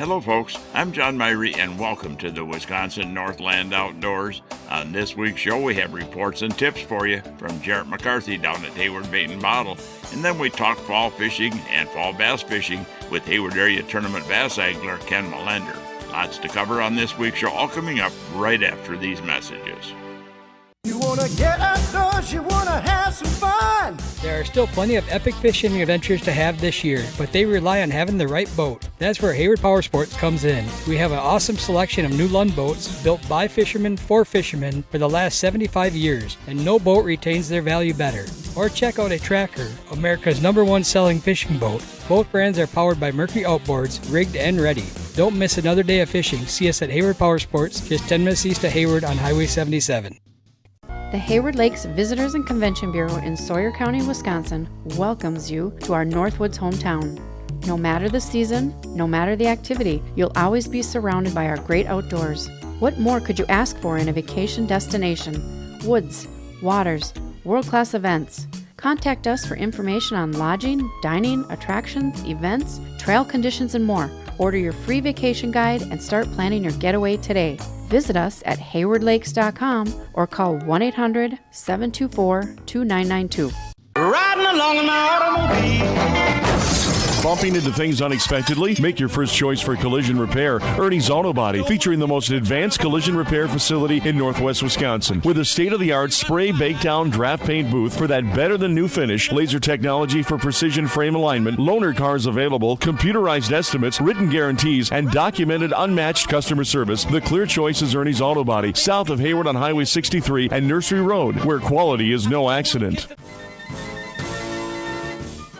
Hello folks, I'm John Myrie and welcome to the Wisconsin Northland Outdoors. On this week's show we have reports and tips for you from Jarrett McCarthy down at Hayward Bait and Bottle. And then we talk fall fishing and fall bass fishing with Hayward Area Tournament bass angler Ken Milender. Lots to cover on this week's show, all coming up right after these messages. You want to get outdoors, you want to have some fun. There are still plenty of epic fishing adventures to have this year, but they rely on having the right boat. That's where Hayward Power Sports comes in. We have an awesome selection of new Lund boats built by fishermen for fishermen for the last 75 years, and no boat retains their value better. Or check out a Tracker, America's #1 selling fishing boat. Both brands are powered by Mercury Outboards, rigged and ready. Don't miss another day of fishing. See us at Hayward Power Sports, just 10 minutes east of Hayward on Highway 77. The Hayward Lakes Visitors and Convention Bureau in Sawyer County, Wisconsin welcomes you to our Northwoods hometown. No matter the season, no matter the activity, you'll always be surrounded by our great outdoors. What more could you ask for in a vacation destination? Woods, waters, world-class events. Contact us for information on lodging, dining, attractions, events, trail conditions, and more. Order your free vacation guide and start planning your getaway today. Visit us at haywardlakes.com or call 1-800-724-2992. Riding along in my automobile. Bumping into things unexpectedly? Make your first choice for collision repair. Ernie's Auto Body, featuring the most advanced collision repair facility in Northwest Wisconsin. With a state-of-the-art spray, bake down, draft paint booth for that better-than-new finish, laser technology for precision frame alignment, loaner cars available, computerized estimates, written guarantees, and documented unmatched customer service, the clear choice is Ernie's Auto Body, south of Hayward on Highway 63 and Nursery Road, where quality is no accident.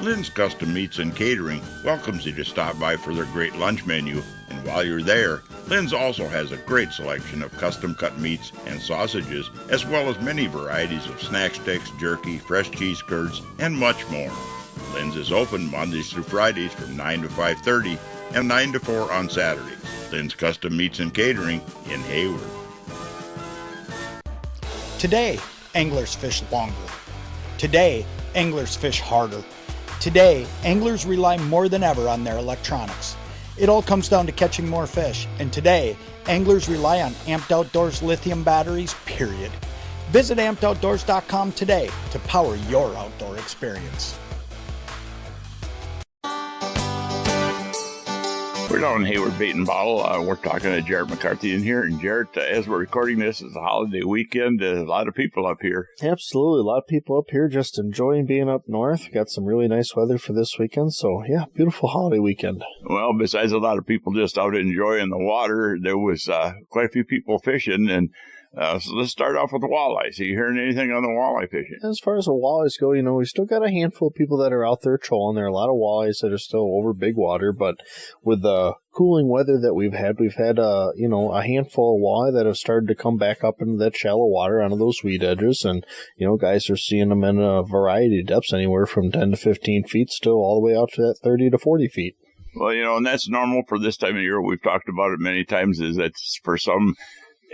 Lynn's Custom Meats and Catering welcomes you to stop by for their great lunch menu. And while you're there, Lynn's also has a great selection of custom-cut meats and sausages, as well as many varieties of snack sticks, jerky, fresh cheese curds, and much more. Lynn's is open Mondays through Fridays from 9 to 5:30 and 9 to 4 on Saturdays. Lynn's Custom Meats and Catering in Hayward. Today, anglers fish longer. Today, anglers fish harder. Today, anglers rely more than ever on their electronics. It all comes down to catching more fish, and today, anglers rely on Amped Outdoors lithium batteries, period. Visit ampedoutdoors.com today to power your outdoor experience. We're down in Hayward Bait and Bottle. We're talking to Jarrett McCarthy in here. And Jarrett, as we're recording this, it's a holiday weekend. A lot of people up here. Absolutely. A lot of people up here just enjoying being up north. Got some really nice weather for this weekend. So, yeah, beautiful holiday weekend. Well, besides a lot of people just out enjoying the water, there was quite a few people fishing. And so let's start off with the walleyes. Are you hearing anything on the walleye fishing? As far as the walleyes go, we still got a handful of people that are out there trolling. There are a lot of walleyes that are still over big water, but with the cooling weather that we've had a handful of walleye that have started to come back up into that shallow water onto those weed edges, and guys are seeing them in a variety of depths, anywhere from 10 to 15 feet, still all the way out to that 30 to 40 feet. Well, and that's normal for this time of year. We've talked about it many times. Is that for some?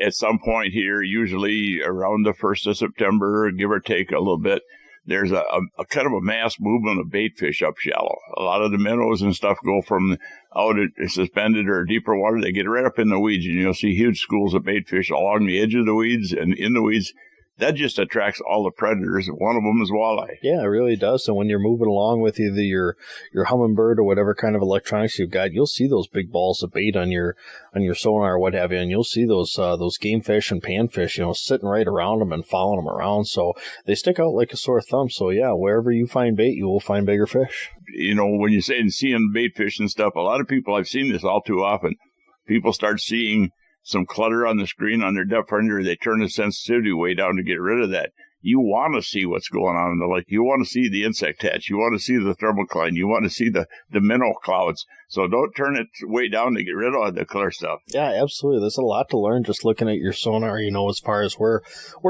At some point here, usually around the 1st of September, give or take a little bit, there's a kind of a mass movement of bait fish up shallow. A lot of the minnows and stuff go from out at suspended or deeper water. They get right up in the weeds, and you'll see huge schools of bait fish along the edge of the weeds and in the weeds. That just attracts all the predators. One of them is walleye. Yeah, it really does. So when you're moving along with either your Humminbird or whatever kind of electronics you've got, you'll see those big balls of bait on your sonar or what have you, and you'll see those game fish and panfish, sitting right around them and following them around. So they stick out like a sore thumb. So yeah, wherever you find bait, you will find bigger fish. When you say seeing bait fish and stuff, a lot of people, I've seen this all too often. People start seeing some clutter on the screen on their depth finder, they turn the sensitivity way down to get rid of that. You want to see what's going on in the lake. You want to see the insect hatch. You want to see the thermocline. You want to see the minnow clouds. So don't turn it way down to get rid of the clear stuff. Yeah, absolutely. There's a lot to learn just looking at your sonar, as far as where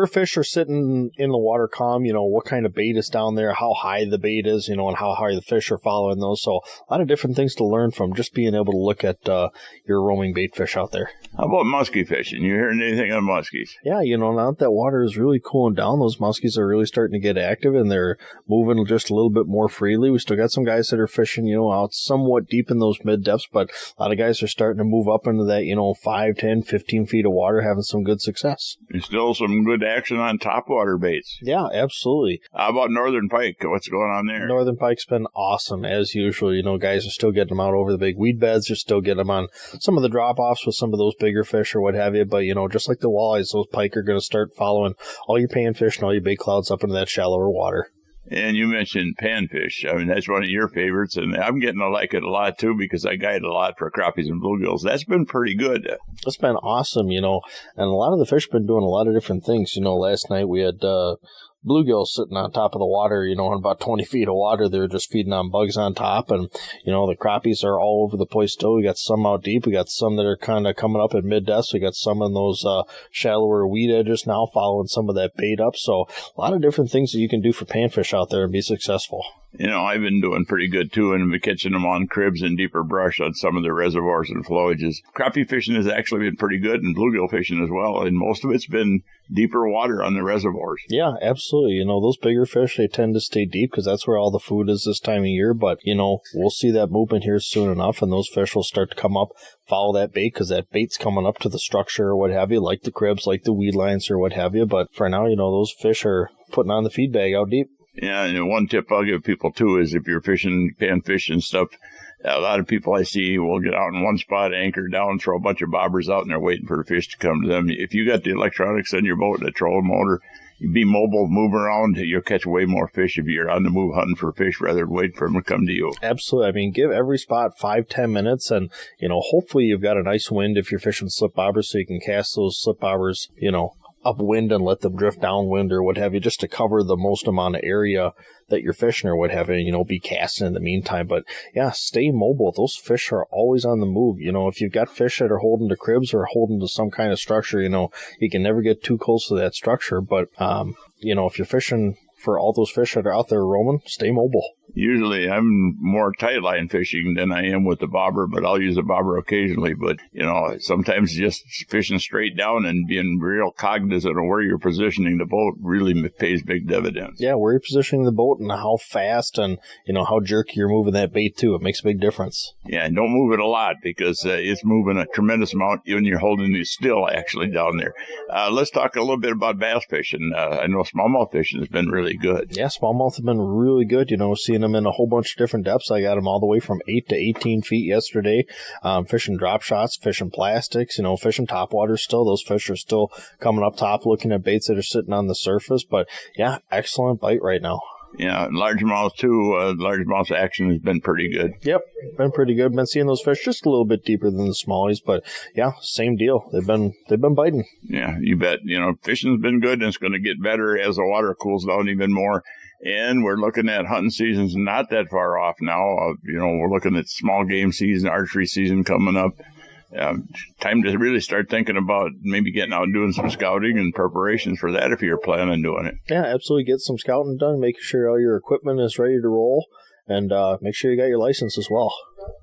fish are sitting in the water column, what kind of bait is down there, how high the bait is, and how high the fish are following those. So a lot of different things to learn from just being able to look at your roaming bait fish out there. How about muskie fishing? You hearing anything on muskies? Yeah, now that water is really cooling down, those muskies are really starting to get active and they're moving just a little bit more freely. We still got some guys that are fishing, out somewhat deep in those mid depths, but a lot of guys are starting to move up into that, 5, 10, 15 feet of water, having some good success. There's still some good action on topwater baits. Yeah, absolutely. How about northern pike? What's going on there? Northern pike's been awesome, as usual. Guys are still getting them out over the big weed beds. They're still getting them on some of the drop-offs with some of those bigger fish or what have you. But, just like the walleyes, those pike are going to start following all your panfish and all your big clouds up into that shallower water. And you mentioned panfish. I mean, that's one of your favorites, and I'm getting to like it a lot, too, because I guide a lot for crappies and bluegills. That's been pretty good. It's been awesome, and a lot of the fish been doing a lot of different things. Last night we had bluegills sitting on top of the water, in about 20 feet of water. They were just feeding on bugs on top, and, the crappies are all over the place still. We got some out deep. We got some that are kind of coming up at mid-depth. We got some in those shallower weed edges now following some of that bait up. So a lot of different things that you can do for panfish out there and be successful. I've been doing pretty good, too, and been catching them on cribs and deeper brush on some of the reservoirs and flowages. Crappie fishing has actually been pretty good, and bluegill fishing as well, and most of it's been deeper water on the reservoirs. Yeah, absolutely. Those bigger fish, they tend to stay deep because that's where all the food is this time of year, but, we'll see that movement here soon enough, and those fish will start to come up, follow that bait, because that bait's coming up to the structure or what have you, like the cribs, like the weed lines or what have you, but for now, those fish are putting on the feed bag out deep. Yeah, and one tip I'll give people, too, is if you're fishing panfish and stuff, a lot of people I see will get out in one spot, anchor down, throw a bunch of bobbers out, and they're waiting for the fish to come to them. If you got the electronics in your boat, the trolling motor, you be mobile, move around, you'll catch way more fish if you're on the move hunting for fish rather than waiting for them to come to you. Absolutely. I mean, give every spot 5-10 minutes, and, hopefully you've got a nice wind if you're fishing slip bobbers so you can cast those slip bobbers, upwind and let them drift downwind or what have you, just to cover the most amount of area that you're fishing or what have you, be casting in the meantime. But yeah, stay mobile. Those fish are always on the move. If you've got fish that are holding to cribs or holding to some kind of structure, you can never get too close to that structure. But, if you're fishing for all those fish that are out there roaming, stay mobile. Usually I'm more tight line fishing than I am with the bobber, but I'll use a bobber occasionally. But, sometimes just fishing straight down and being real cognizant of where you're positioning the boat really pays big dividends. Yeah, where you're positioning the boat and how fast and, how jerky you're moving that bait too. It makes a big difference. Yeah, and don't move it a lot because it's moving a tremendous amount when you're holding it still actually down there. Let's talk a little bit about bass fishing. I know smallmouth fishing has been really good. Yeah, smallmouth have been really good, seeing them in a whole bunch of different depths. I got them all the way from 8 to 18 feet yesterday, fishing drop shots, fishing plastics, fishing topwater still. Those fish are still coming up top looking at baits that are sitting on the surface, but yeah, excellent bite right now. Yeah, and largemouth too. Largemouth action has been pretty good. Yep, been pretty good. Been seeing those fish just a little bit deeper than the smallies, but yeah, same deal. They've been biting. Yeah, you bet. Fishing's been good, and it's going to get better as the water cools down even more. And we're looking at hunting seasons not that far off now. We're looking at small game season, archery season coming up. Time to really start thinking about maybe getting out and doing some scouting and preparations for that if you're planning on doing it. Yeah, absolutely. Get some scouting done, making sure all your equipment is ready to roll, and make sure you got your license as well.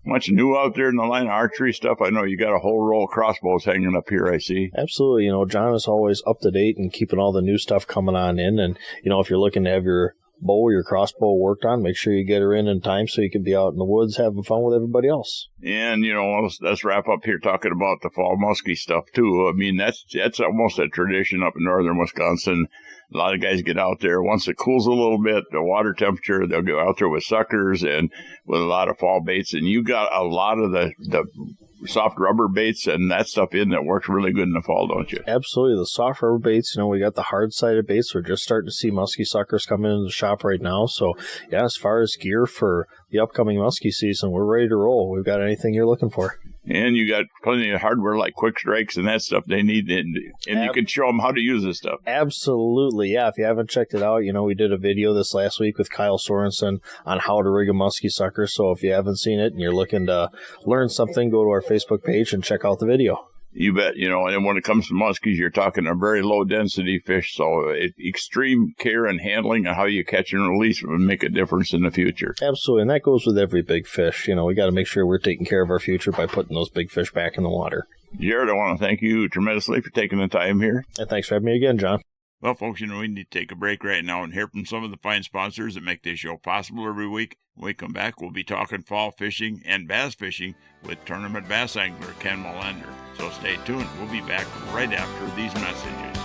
Much new out there in the line of archery stuff. I know you got a whole roll of crossbows hanging up here, I see. Absolutely. John is always up to date and keeping all the new stuff coming on in. And, if you're looking to have your bow or your crossbow worked on, make sure you get her in time so you can be out in the woods having fun with everybody else. And, let's wrap up here talking about the fall muskie stuff, too. I mean, that's almost a tradition up in northern Wisconsin. A lot of guys get out there. Once it cools a little bit, the water temperature, they'll go out there with suckers and with a lot of fall baits. And you got a lot of the soft rubber baits and that stuff in that works really good in the fall, don't you? Absolutely. The soft rubber baits, we got the hard-sided baits. We're just starting to see muskie suckers coming into the shop right now. So, yeah, as far as gear for the upcoming muskie season, we're ready to roll. We've got anything you're looking for. And you got plenty of hardware like quick strikes and that stuff they need. And you can show them how to use this stuff. Absolutely. Yeah. If you haven't checked it out, we did a video this last week with Kyle Sorensen on how to rig a muskie sucker. So if you haven't seen it and you're looking to learn something, go to our Facebook page and check out the video. You bet. And when it comes to muskies, you're talking a very low density fish. So extreme care and handling of how you catch and release would make a difference in the future. Absolutely. And that goes with every big fish. We got to make sure we're taking care of our future by putting those big fish back in the water. Jarrett, I want to thank you tremendously for taking the time here. And thanks for having me again, John. Well, folks, we need to take a break right now and hear from some of the fine sponsors that make this show possible every week. When we come back, we'll be talking fall fishing and bass fishing with tournament bass angler Ken Milender. So stay tuned. We'll be back right after these messages.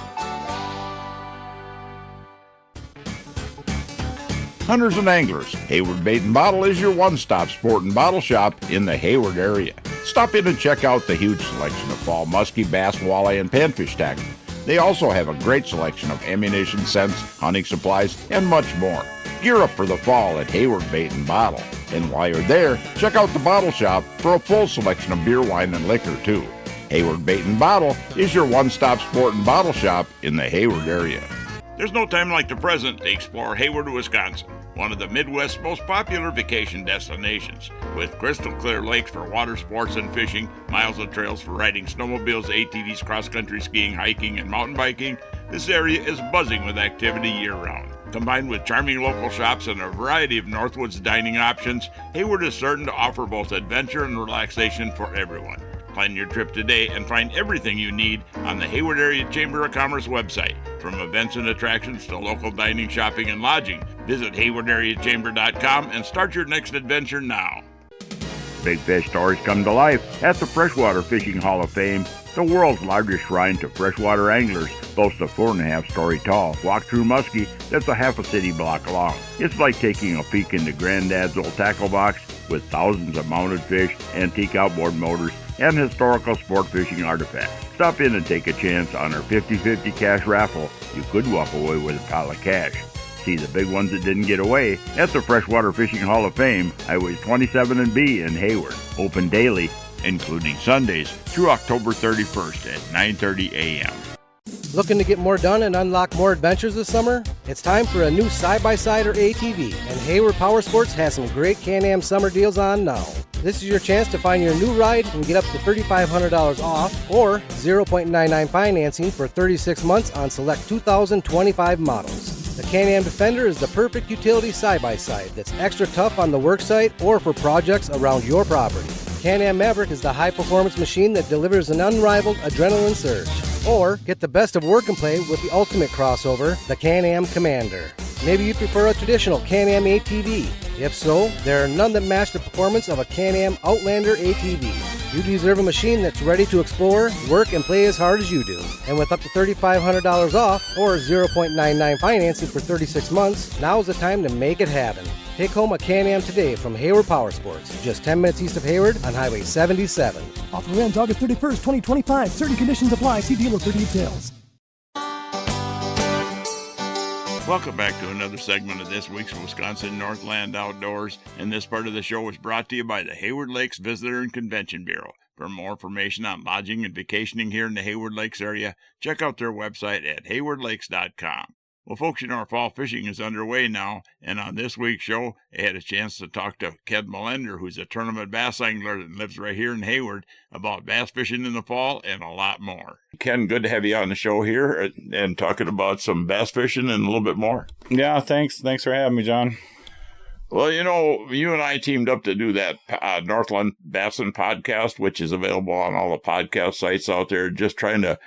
Hunters and anglers, Hayward Bait and Bottle is your one-stop sport and bottle shop in the Hayward area. Stop in and check out the huge selection of fall muskie, bass, walleye, and panfish tackle. They also have a great selection of ammunition, scents, hunting supplies, and much more. Gear up for the fall at Hayward Bait and Bottle. And while you're there, check out the bottle shop for a full selection of beer, wine, and liquor, too. Hayward Bait and Bottle is your one-stop sport and bottle shop in the Hayward area. There's no time like the present to explore Hayward, Wisconsin, one of the Midwest's most popular vacation destinations. With crystal clear lakes for water sports and fishing, miles of trails for riding snowmobiles, ATVs, cross-country skiing, hiking, and mountain biking, this area is buzzing with activity year-round. Combined with charming local shops and a variety of Northwoods dining options, Hayward is certain to offer both adventure and relaxation for everyone. Plan your trip today and find everything you need on the Hayward Area Chamber of Commerce website. From events and attractions to local dining, shopping, and lodging, visit haywardareachamber.com and start your next adventure now. Big fish stories come to life at the Freshwater Fishing Hall of Fame. The world's largest shrine to freshwater anglers boasts a 4.5-story tall walk-through muskie that's a half a city block long. It's like taking a peek into Granddad's old tackle box with thousands of mounted fish, antique outboard motors, and historical sport fishing artifacts. Stop in and take a chance on our 50-50 cash raffle. You could walk away with a pile of cash. See the big ones that didn't get away at the Freshwater Fishing Hall of Fame, Highways 27 and B in Hayward. Open daily, including Sundays, through October 31st at 9:30 a.m. Looking to get more done and unlock more adventures this summer? It's time for a new side-by-side or ATV, and Hayward Power Sports has some great Can-Am summer deals on now. This is your chance to find your new ride and get up to $3,500 off or 0.99 financing for 36 months on select 2025 models. The Can-Am Defender is the perfect utility side-by-side that's extra tough on the worksite or for projects around your property. Can-Am Maverick is the high-performance machine that delivers an unrivaled adrenaline surge. Or get the best of work and play with the ultimate crossover, the Can-Am Commander. Maybe you prefer a traditional Can-Am ATV. If so, there are none that match the performance of a Can-Am Outlander ATV. You deserve a machine that's ready to explore, work, and play as hard as you do. And with up to $3,500 off or 0.99 financing for 36 months, now's the time to make it happen. Take home a Can-Am today from Hayward Power Sports, just 10 minutes east of Hayward on Highway 77. Offer ends August 31st, 2025. Certain conditions apply. See dealer for details. Welcome back to another segment of this week's Wisconsin Northland Outdoors, and this part of the show is brought to you by the Hayward Lakes Visitor and Convention Bureau. For more information on lodging and vacationing here in the Hayward Lakes area, check out their website at haywardlakes.com. Well, folks, our fall fishing is underway now, and on this week's show, I had a chance to talk to Ken Milender, who's a tournament bass angler that lives right here in Hayward, about bass fishing in the fall and a lot more. Ken, good to have you on the show here and talking about some bass fishing and a little bit more. Yeah, thanks for having me, John. Well, you and I teamed up to do that Northland Bassin podcast, which is available on all the podcast sites out there, just trying to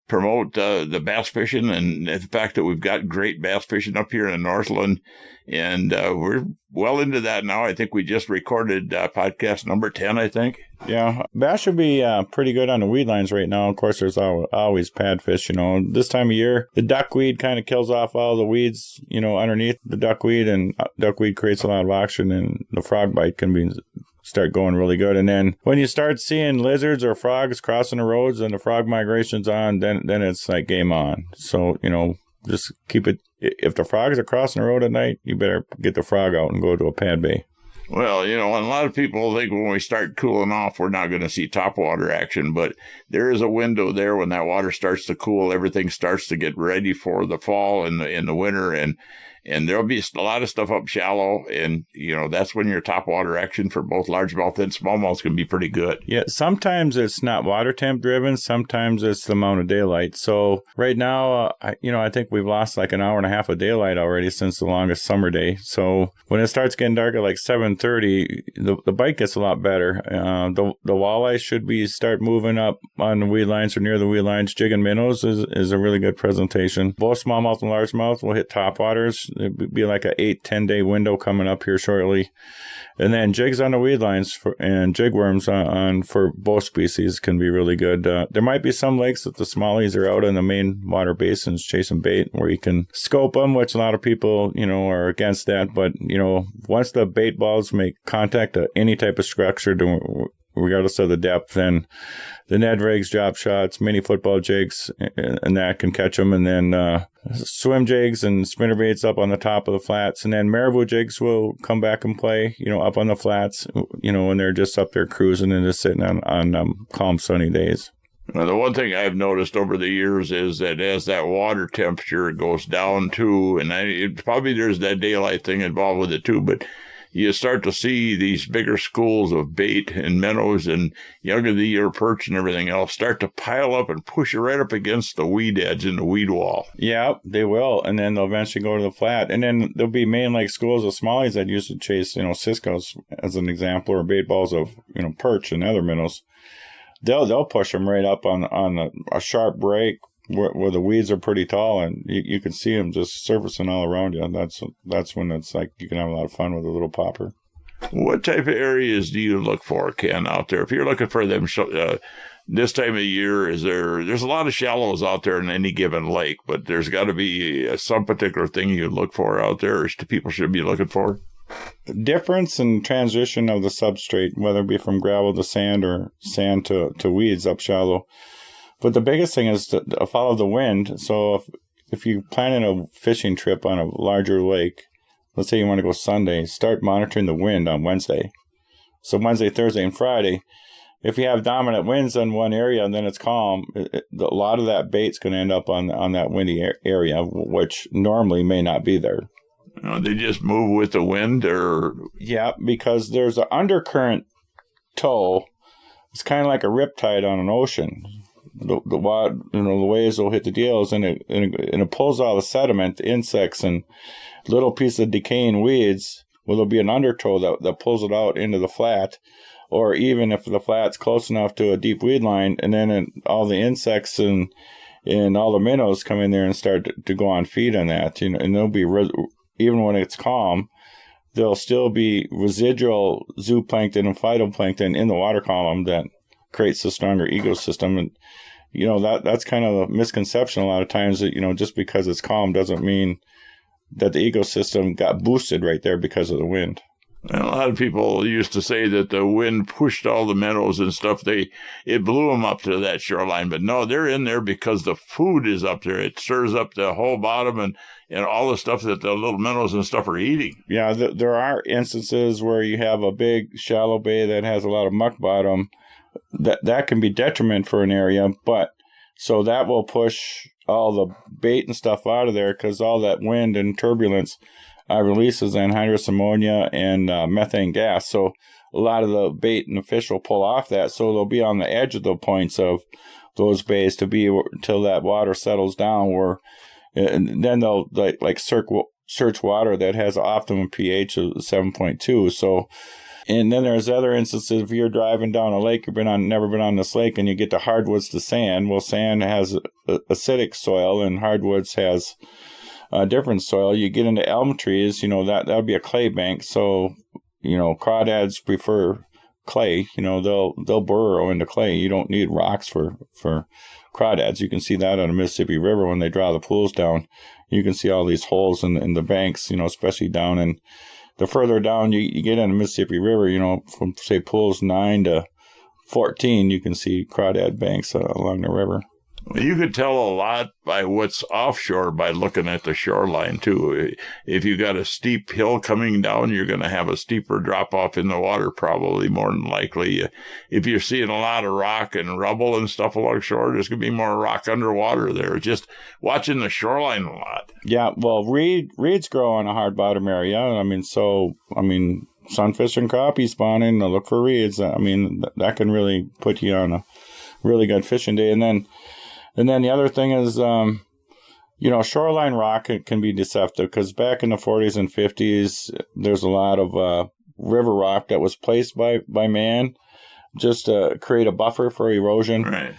promote the bass fishing and the fact that we've got great bass fishing up here in Northland. And we're well into that now. I think we just recorded podcast number 10, I think. Yeah, bass should be pretty good on the weed lines right now. Of course, there's always padfish. This time of year, the duckweed kind of kills off all the weeds, underneath the duckweed, and duckweed creates a lot of oxygen, and the frog bite can start going really good. And then when you start seeing lizards or frogs crossing the roads and the frog migration's on, then it's like game on. So, just keep it. If the frogs are crossing the road at night, you better get the frog out and go to a pad bay. Well, and a lot of people think when we start cooling off, we're not going to see topwater action, but there is a window there when that water starts to cool. Everything starts to get ready for the fall and the winter, and And there'll be a lot of stuff up shallow, and, that's when your top water action for both largemouth and smallmouth can be pretty good. Yeah, sometimes it's not water temp driven. Sometimes it's the amount of daylight. So right now, I think we've lost like an hour and a half of daylight already since the longest summer day. So when it starts getting dark at like 7:30, the bite gets a lot better. The walleye should start moving up on the weed lines or near the weed lines. Jig and minnows is a really good presentation. Both smallmouth and largemouth will hit top waters. It'd be like a 8-10 day window coming up here shortly. And then jigs on the weed lines and jig worms for both species can be really good. There might be some lakes that the smallies are out in the main water basins chasing bait where you can scope them, which a lot of people, are against that. But, once the bait balls make contact to any type of structure, regardless of the depth, then the Ned rigs, drop shots, mini football jigs, and that can catch them. And then swim jigs and spinner baits up on the top of the flats. And then marabou jigs will come back and play, up on the flats, when they're just up there cruising and just sitting on calm, sunny days. Now, the one thing I've noticed over the years is that as that water temperature goes down too, and probably there's that daylight thing involved with it too, but you start to see these bigger schools of bait and minnows and young of the year perch and everything else start to pile up and push you right up against the weed edge and the weed wall. Yeah, they will. And then they'll eventually go to the flat. And then there'll be main like schools of smallies that used to chase, Cisco's as an example, or bait balls of, perch and other minnows. They'll push them right up on a sharp break where the weeds are pretty tall, and you can see them just surfacing all around you. That's when it's like you can have a lot of fun with a little popper. What type of areas do you look for, Ken, out there? If you're looking for them this time of year, there's a lot of shallows out there in any given lake, but there's got to be some particular thing you look for out there, or people should be looking for? Difference in transition of the substrate, whether it be from gravel to sand or sand to weeds up shallow. But the biggest thing is to follow the wind. So if you plan a fishing trip on a larger lake, let's say you want to go Sunday, start monitoring the wind on Wednesday. So Wednesday, Thursday, and Friday, if you have dominant winds in one area and then it's calm, a lot of that bait's going to end up on that windy area, which normally may not be there. They just move with the wind, or? Yeah, because there's an undercurrent tow. It's kind of like a riptide on an ocean. The waves will hit the deals, and it pulls all the sediment, the insects, and little pieces of decaying weeds. Well, there'll be an undertow that pulls it out into the flat, or even if the flat's close enough to a deep weed line, and then all the insects and all the minnows come in there and start to go on feed on that. And there'll be even when it's calm, there'll still be residual zooplankton and phytoplankton in the water column that creates a stronger ecosystem. And that's kind of a misconception a lot of times, that just because it's calm doesn't mean that the ecosystem got boosted right there because of the wind. And a lot of people used to say that the wind pushed all the minnows and stuff. It blew them up to that shoreline. But no, they're in there because the food is up there. It stirs up the whole bottom and all the stuff that the little minnows and stuff are eating. Yeah, there are instances where you have a big shallow bay that has a lot of muck bottom. That can be detriment for an area, but so that will push all the bait and stuff out of there, because all that wind and turbulence releases anhydrous ammonia and methane gas. So a lot of the bait and the fish will pull off that. So they'll be on the edge of the points of those bays to be until that water settles down, and then they'll like search water that has an optimum pH of 7.2. So, and then there's other instances, if you're driving down a lake, you've never been on this lake, and you get to hardwoods to sand. Well, sand has acidic soil, and hardwoods has different soil. You get into elm trees, that would be a clay bank. So, crawdads prefer clay. They'll burrow into clay. You don't need rocks for crawdads. You can see that on the Mississippi River when they draw the pools down. You can see all these holes in the banks, especially down in the further down you get in the Mississippi River, from say pools 9 to 14, you can see crawdad banks along the river. You could tell a lot by what's offshore by looking at the shoreline, too. If you got a steep hill coming down, you're going to have a steeper drop-off in the water, probably, more than likely. If you're seeing a lot of rock and rubble and stuff along shore, there's going to be more rock underwater there. Just watching the shoreline a lot. Yeah, well, reeds grow on a hard bottom area. Sunfish and crappie spawning, look for reeds. That can really put you on a really good fishing day. And then the other thing is, shoreline rock can be deceptive, because back in the 40s and 50s, there's a lot of river rock that was placed by man just to create a buffer for erosion. Right.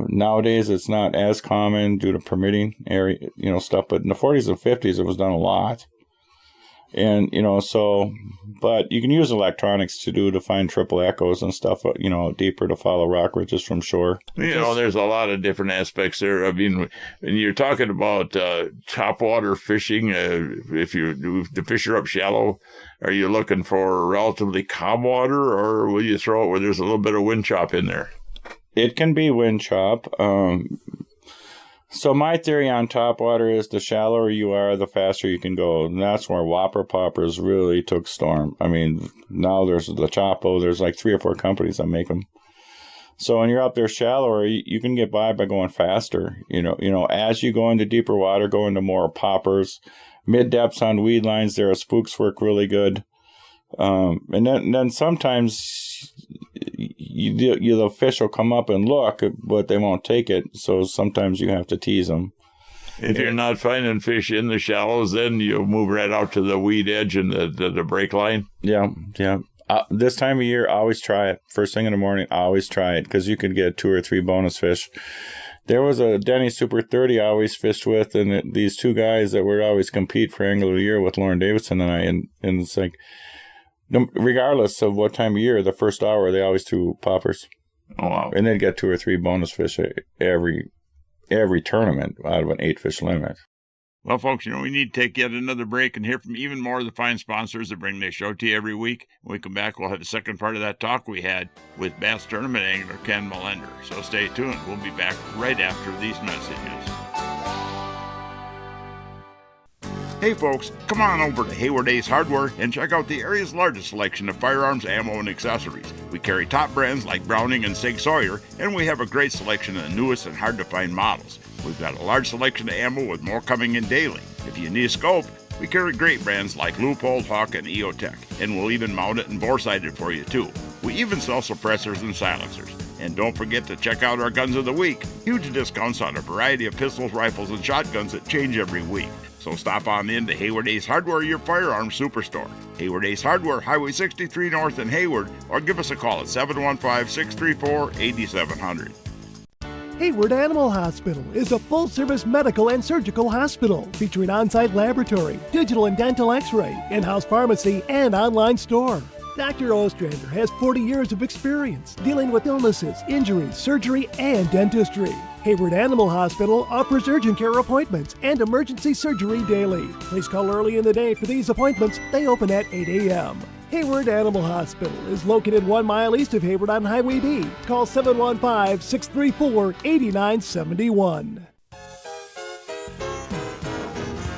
Nowadays, it's not as common due to permitting area, stuff. But in the 40s and 50s, it was done a lot. And, but you can use electronics to find triple echoes and stuff, deeper to follow rock ridges from shore. There's a lot of different aspects there. When you're talking about topwater fishing, if the fish are up shallow, are you looking for relatively calm water, or will you throw it where there's a little bit of wind chop in there? It can be wind chop. So my theory on topwater is the shallower you are, the faster you can go. And that's where whopper poppers really took storm. Now there's the Chapo. There's like 3 or 4 companies that make them. So when you're up there shallower, you can get by going faster. As you go into deeper water, go into more poppers. Mid-depths on weed lines, there are spooks work really good. And then sometimes the fish will come up and look, but they won't take it. So sometimes you have to tease them. If you're not finding fish in the shallows, then you'll move right out to the weed edge and the break line. Yeah. This time of year, always try it. First thing in the morning, always try it, because you can get 2 or 3 bonus fish. There was a Denny Super 30 I always fished with, and these 2 guys that would always compete for Angler of the Year with Lauren Davidson and I, and it's like, regardless of what time of year, the first hour, they always threw poppers. Oh, wow. And they'd get 2 or 3 bonus fish every tournament out of an 8-fish limit. Well, folks, we need to take yet another break and hear from even more of the fine sponsors that bring this show to you every week. When we come back, we'll have the second part of that talk we had with Bass Tournament angler Ken Milender. So stay tuned. We'll be back right after these messages. Hey folks, come on over to Hayward Ace Hardware and check out the area's largest selection of firearms, ammo, and accessories. We carry top brands like Browning and Sig Sauer, and we have a great selection of the newest and hard-to-find models. We've got a large selection of ammo with more coming in daily. If you need a scope, we carry great brands like Leupold, Hawk, and EOTech, and we'll even mount it and bore-sight it for you too. We even sell suppressors and silencers. And don't forget to check out our Guns of the Week. Huge discounts on a variety of pistols, rifles, and shotguns that change every week. So stop on in to Hayward Ace Hardware, your firearms superstore. Hayward Ace Hardware, Highway 63 North in Hayward, or give us a call at 715-634-8700. Hayward Animal Hospital is a full-service medical and surgical hospital featuring on-site laboratory, digital and dental x-ray, in-house pharmacy, and online store. Dr. Ostrander has 40 years of experience dealing with illnesses, injuries, surgery, and dentistry. Hayward Animal Hospital offers urgent care appointments and emergency surgery daily. Please call early in the day for these appointments. They open at 8 a.m. Hayward Animal Hospital is located 1 mile east of Hayward on Highway B. Call 715-634-8971.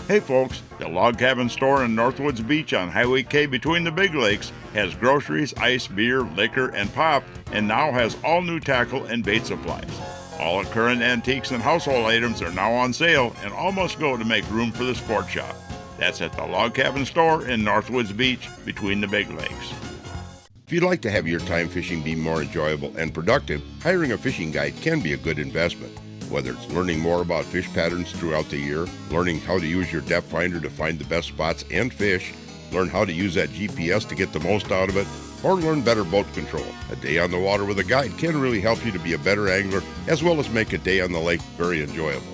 Hey folks, the Log Cabin Store in Northwoods Beach on Highway K between the Big Lakes has groceries, ice, beer, liquor, and pop, and now has all new tackle and bait supplies. All current antiques and household items are now on sale, and all must go to make room for the sport shop. That's at the Log Cabin Store in Northwoods Beach between the Big Lakes. If you'd like to have your time fishing be more enjoyable and productive, hiring a fishing guide can be a good investment. Whether it's learning more about fish patterns throughout the year, learning how to use your depth finder to find the best spots and fish, learn how to use that GPS to get the most out of it, or learn better boat control. A day on the water with a guide can really help you to be a better angler, as well as make a day on the lake very enjoyable.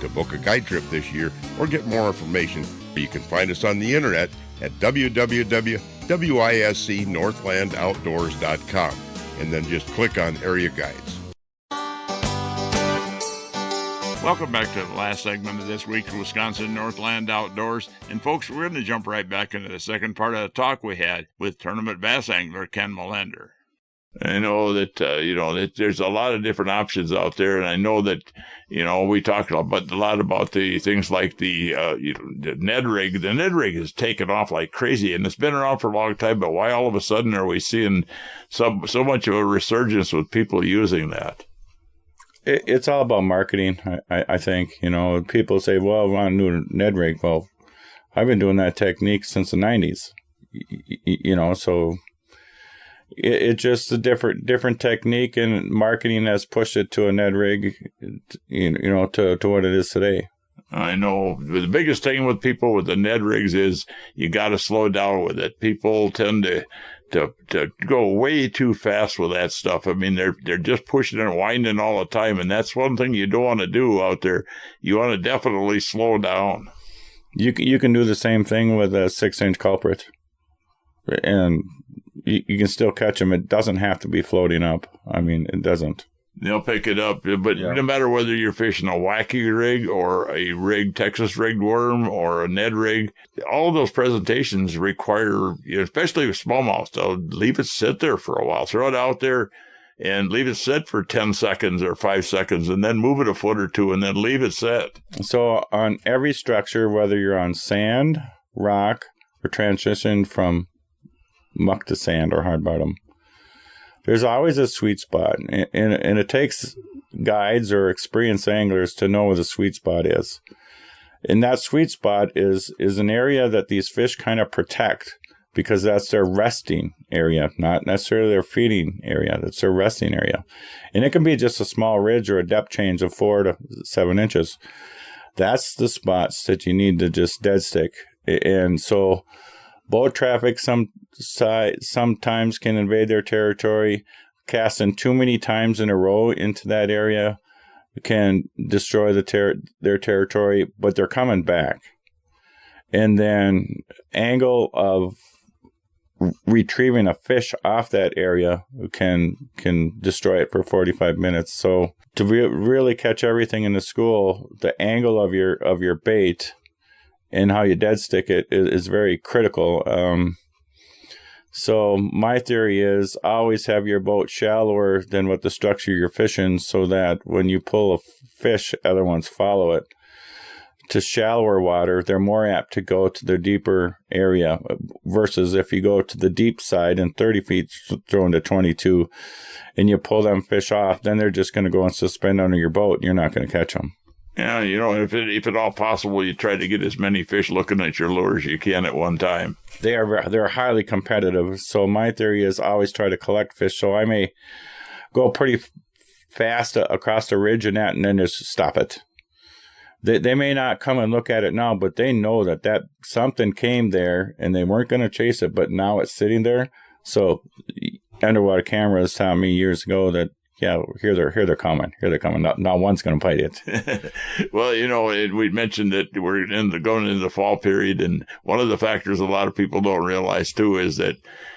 To book a guide trip this year or get more information, you can find us on the internet at www.wiscnorthlandoutdoors.com, and then just click on Area Guides. Welcome back to the last segment of this week's Wisconsin Northland Outdoors. And folks, we're going to jump right back into the second part of the talk we had with tournament bass angler Ken Milender. I know that, that there's a lot of different options out there. And I know that, we talked a lot about the things like the Ned rig. The Ned rig has taken off like crazy, and it's been around for a long time. But why all of a sudden are we seeing so much of a resurgence with people using that? It's all about marketing, I think. People say, well, I want a new Ned rig. Well, I've been doing that technique since the 90s, so it's just a different technique, and marketing has pushed it to a Ned rig, to what it is today. I know the biggest thing with people with the Ned rigs is you got to slow down with it. People tend to go way too fast with that stuff. I mean, they're just pushing and winding all the time, and that's one thing you don't want to do out there. You want to definitely slow down. You can do the same thing with a 6-inch culprit, and you can still catch them. It doesn't have to be floating up. I mean, it doesn't. They'll pick it up, but no matter whether you're fishing a wacky rig or a rig, Texas rigged worm or a Ned rig, all of those presentations require, especially with smallmouth, they'll leave it sit there for a while, throw it out there and leave it sit for 10 seconds or 5 seconds, and then move it a foot or two and then leave it sit. So on every structure, whether you're on sand, rock, or transition from muck to sand or hard bottom, there's always a sweet spot, and it takes guides or experienced anglers to know where the sweet spot is. And that sweet spot is an area that these fish kind of protect, because that's their resting area, not necessarily their feeding area. That's their resting area. And it can be just a small ridge or a depth change of 4 to 7 inches. That's the spots that you need to just dead stick. And so boat traffic sometimes can invade their territory. Casting too many times in a row into that area can destroy their territory, but they're coming back. And then angle of retrieving a fish off that area can destroy it for 45 minutes. So to really catch everything in the school, the angle of your bait and how you dead stick it is very critical. So my theory is always have your boat shallower than what the structure you're fishing, so that when you pull a fish, other ones follow it. To shallower water, they're more apt to go to their deeper area, versus if you go to the deep side and 30 feet thrown to 22 and you pull them fish off, then they're just going to go and suspend under your boat and you're not going to catch them. Yeah, if at all possible, you try to get as many fish looking at your lure as you can at one time. They're highly competitive. So my theory is always try to collect fish. So I may go pretty fast across the ridge and then just stop it. They may not come and look at it now, but they know that something came there and they weren't going to chase it, but now it's sitting there. So underwater cameras taught me years ago that, yeah, here they're coming. Not one's going to bite it. Well, we mentioned that we're going into the fall period, and one of the factors a lot of people don't realize too is that,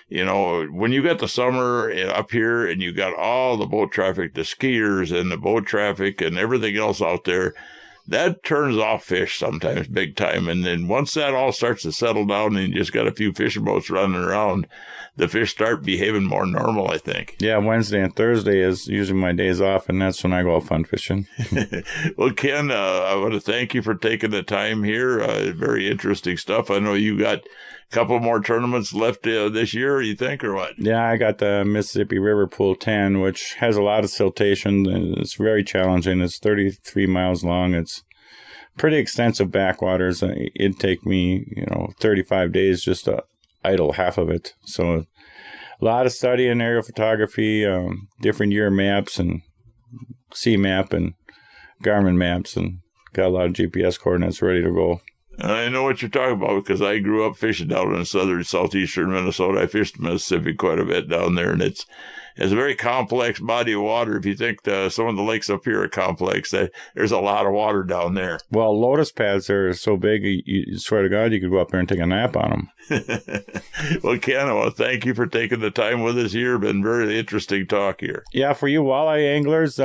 when you got the summer up here and you got all the boat traffic, the skiers and the boat traffic and everything else out there, that turns off fish sometimes big time. And then once that all starts to settle down and you just got a few fishing boats running around, the fish start behaving more normal, I think. Yeah, Wednesday and Thursday is usually my days off, and that's when I go out fun fishing. Well, Ken, I want to thank you for taking the time here. Very interesting stuff. I know you got a couple more tournaments left this year, you think, or what? Yeah, I got the Mississippi River Pool 10, which has a lot of siltation, and it's very challenging. It's 33 miles long. It's pretty extensive backwaters. It'd take me, 35 days just to idle half of it. So a lot of study in aerial photography, different year maps and sea map and Garmin maps, and got a lot of GPS coordinates ready to go. I know what you're talking about because I grew up fishing down in southeastern Minnesota. I fished the Mississippi quite a bit down there, and it's a very complex body of water. If you think some of the lakes up here are complex, there's a lot of water down there. Well, lotus pads are so big, you swear to God, you could go up there and take a nap on them. Well, Ken, I want to thank you for taking the time with us here. Been very interesting talk here. Yeah, for you walleye anglers,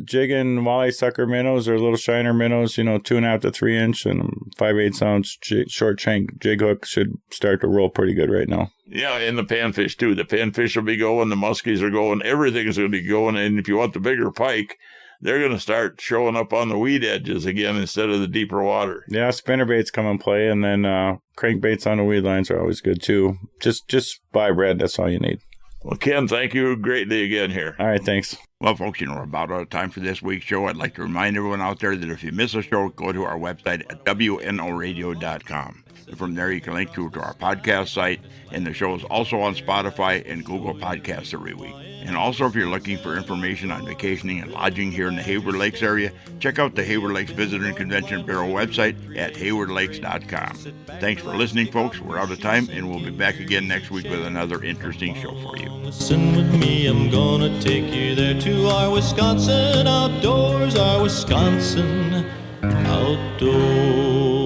jigging walleye sucker minnows or little shiner minnows, 2.5 to 3 inch and 5/8 ounce short shank jig hook should start to roll pretty good right now. Yeah, and the panfish, too. The panfish will be going, the muskies are going, everything's going to be going. And if you want the bigger pike, they're going to start showing up on the weed edges again instead of the deeper water. Yeah, spinnerbaits come and play, and then crankbaits on the weed lines are always good, too. Just buy red, that's all you need. Well, Ken, thank you greatly again here. All right, thanks. Well, folks, we're about out of time for this week's show. I'd like to remind everyone out there that if you miss a show, go to our website at wnoradio.com. From there, you can link to our podcast site, and the show is also on Spotify and Google Podcasts every week. And also, if you're looking for information on vacationing and lodging here in the Hayward Lakes area, check out the Hayward Lakes Visitor and Convention Bureau website at haywardlakes.com. Thanks for listening, folks. We're out of time, and we'll be back again next week with another interesting show for you. Listen with me, I'm gonna take you there to our Wisconsin outdoors, our Wisconsin outdoors.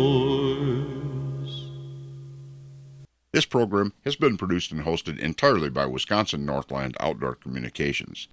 This program has been produced and hosted entirely by Wisconsin Northland Outdoor Communications.